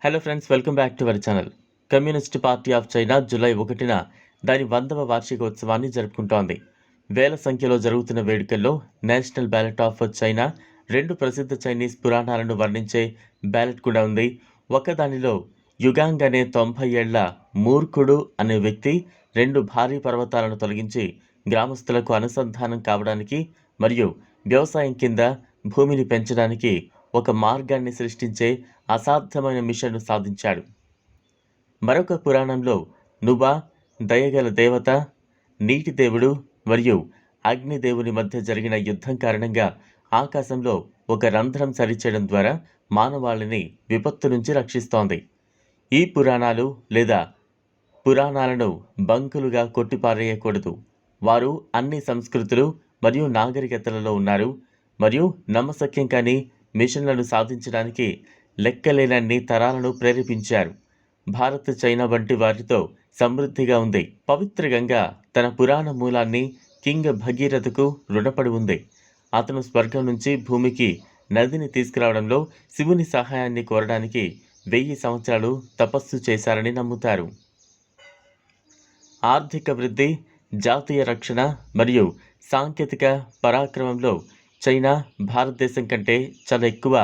Hello friends, welcome back to our channel. Communist party of China July 1న దాని 100వ వార్షికోత్సవాన్ని జరుపుకుంటోంది. వేల సంఖ్యలో జరుగుతున్న వేడుకల్లో నేషనల్ బ్యాలెట్ ఆఫ్ చైనా, 2 ప్రసిద్ధ చైనీస్ పురాణాలను వర్ణించే బ్యాలెట్ కూడా ఉంది. ఒకదానిలో యుగాంగ్ అనే 90 ఏళ్ల మూర్ఖుడు అనే వ్యక్తి 2 భారీ పర్వతాలను తొలగించి గ్రామస్తులకు అనుసంధానం కావడానికి మరియు వ్యవసాయం కింద భూమిని పెంచడానికి ఒక మార్గాన్ని సృష్టించే అసాధ్యమైన మిషన్ను సాధించాడు. మరొక పురాణంలో నుబా, దయగల దేవత, నీటి దేవుడు మరియు అగ్నిదేవుని మధ్య జరిగిన యుద్ధం కారణంగా ఆకాశంలో ఒక రంధ్రం సరిచేయడం ద్వారా మానవాళిని విపత్తు నుంచి రక్షిస్తోంది. ఈ పురాణాలు లేదా పురాణాలను బంకులుగా కొట్టిపారేయకూడదు. వారు అన్ని సంస్కృతులు మరియు నాగరికతలలో ఉన్నారు మరియు నమ్మశక్యం కాని మిషన్లను సాధించడానికి లెక్కలేనన్ని తరాలను ప్రేరేపించారు. భారత్, చైనా వంటి వారితో సమృద్ధిగా ఉంది. పవిత్ర గంగా తన పురాణ మూలాన్ని కింగ్ భగీరథకు రుణపడి ఉంది. అతను స్వర్గం నుంచి భూమికి నదిని తీసుకురావడంలో శివుని సహాయాన్ని కోరడానికి 1000 సంవత్సరాలు తపస్సు చేశారని నమ్ముతారు. ఆర్థిక వృద్ధి, జాతీయ రక్షణ మరియు సాంకేతిక పరాక్రమంలో చైనా భారతదేశం కంటే చాలా ఎక్కువ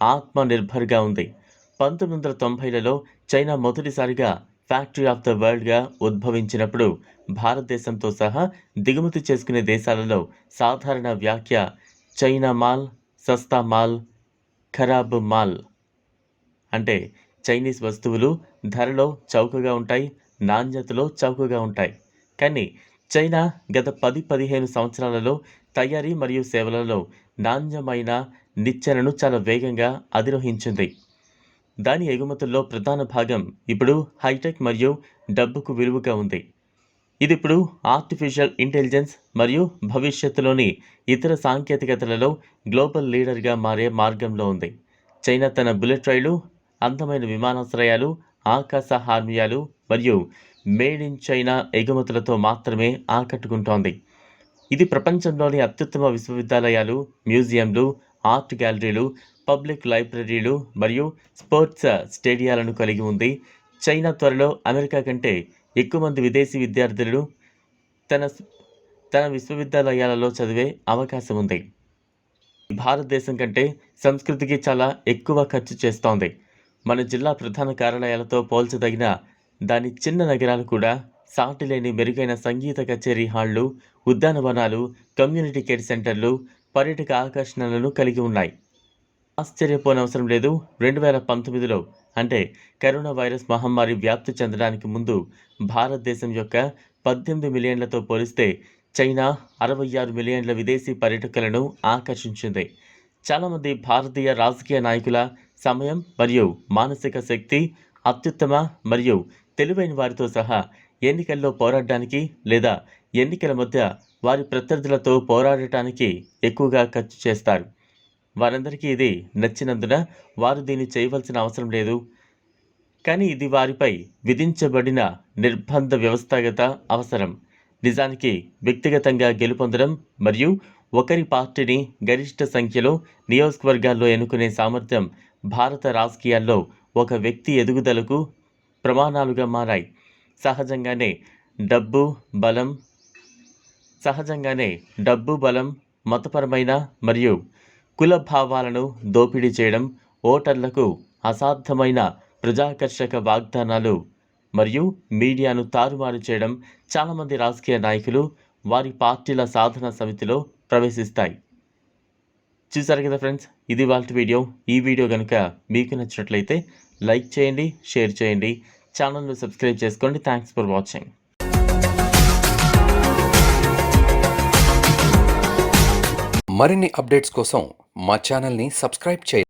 ఆత్మనిర్భర్గా ఉంది. 1990లలో చైనా మొదటిసారిగా ఫ్యాక్టరీ ఆఫ్ ద వరల్డ్గా ఉద్భవించినప్పుడు భారతదేశంతో సహా దిగుమతి చేసుకునే దేశాలలో సాధారణ వ్యాఖ్య చైనా మాల్, సస్తా మాల్, ఖరాబ్ మాల్. అంటే చైనీస్ వస్తువులు ధరలో చౌకగా ఉంటాయి, నాణ్యతలో చౌకగా ఉంటాయి. కానీ చైనా గత 10-15 సంవత్సరాలలో తయారీ మరియు సేవలలో నాణ్యమైన నిచ్చెనను చాలా వేగంగా అధిరోహించింది. దాని ఎగుమతుల్లో ప్రధాన భాగం ఇప్పుడు హైటెక్ మరియు డబ్బుకు విలువగా ఉంది. ఇది ఇప్పుడు ఆర్టిఫిషియల్ ఇంటెలిజెన్స్ మరియు భవిష్యత్తులోని ఇతర సాంకేతికతలలో గ్లోబల్ లీడర్గా మారే మార్గంలో ఉంది. చైనా తన బుల్లెట్ రైళ్లు, అందమైన విమానాశ్రయాలు, ఆకాశ హార్మియాలు మరియు మేడ్ ఇన్ చైనా ఎగుమతులతో మాత్రమే ఆకట్టుకుంటోంది. ఇది ప్రపంచంలోని అత్యుత్తమ విశ్వవిద్యాలయాలు, మ్యూజియంలు, ఆర్ట్ గ్యాలరీలు, పబ్లిక్ లైబ్రరీలు మరియు స్పోర్ట్స్ స్టేడియాలను కలిగి ఉంది. చైనా త్వరలో అమెరికా కంటే ఎక్కువ మంది విదేశీ విద్యార్థులను తన విశ్వవిద్యాలయాలలో చదివే అవకాశం ఉంది. భారతదేశం కంటే సంస్కృతికి చాలా ఎక్కువ ఖర్చు చేస్తోంది. మన జిల్లా ప్రధాన కార్యాలయాలతో పోల్చదగిన దాని చిన్న నగరాలు కూడా సాటిలేని మెరుగైన సంగీత కచేరీ హాళ్లు, ఉద్యానవనాలు, కమ్యూనిటీ కేర్ సెంటర్లు, పర్యాటక ఆకర్షణలను కలిగి ఉన్నాయి. ఆశ్చర్యపోనవసరం లేదు. 2019లో అంటే కరోనా వైరస్ మహమ్మారి వ్యాప్తి చెందడానికి ముందు భారతదేశం యొక్క 18 మిలియన్లతో పోలిస్తే చైనా 66 మిలియన్ల విదేశీ పర్యాటకులను ఆకర్షించింది. చాలామంది భారతీయ రాజకీయ నాయకుల సమయం మరియు మానసిక శక్తి అత్యుత్తమ మరియు తెలివైన వారితో సహా ఎన్నికల్లో పోరాడడానికి లేదా ఎన్నికల మధ్య వారి ప్రత్యర్థులతో పోరాడటానికి ఎక్కువగా ఖర్చు చేస్తారు. వారందరికీ ఇది నచ్చినందున వారు దీన్ని చేయవలసిన అవసరం లేదు. కానీ ఇది వారిపై విధించబడిన నిర్బంధ వ్యవస్థాగత అవసరం. నిజానికి వ్యక్తిగతంగా గెలుపొందడం మరియు ఒకరి పార్టీని గరిష్ట సంఖ్యలో నియోజకవర్గాల్లో ఎన్నుకునే సామర్థ్యం భారత రాజకీయాల్లో ఒక వ్యక్తి ఎదుగుదలకు ప్రమాణాలుగా మారాయి. సహజంగానే డబ్బు బలం, మతపరమైన మరియు కుల భావాలను దోపిడీ చేయడం, ఓటర్లకు అసాధ్యమైన ప్రజాకర్షక వాగ్దానాలు మరియు మీడియాను తారుమారు చేయడం చాలామంది రాజకీయ నాయకులు వారి పార్టీల సాధన సమితిలో ప్రవేశిస్తాయి. చూసారు కదా ఫ్రెండ్స్, ఇది వాళ్ళ వీడియో. ఈ వీడియో కనుక మీకు నచ్చినట్లయితే లైక్ చేయండి, షేర్ చేయండి, ఛానల్ను సబ్స్క్రైబ్ చేసుకోండి. Thanks for watching. మరిన్ని అప్డేట్స్ కోసం మా ఛానల్ని సబ్స్క్రైబ్ చేయండి.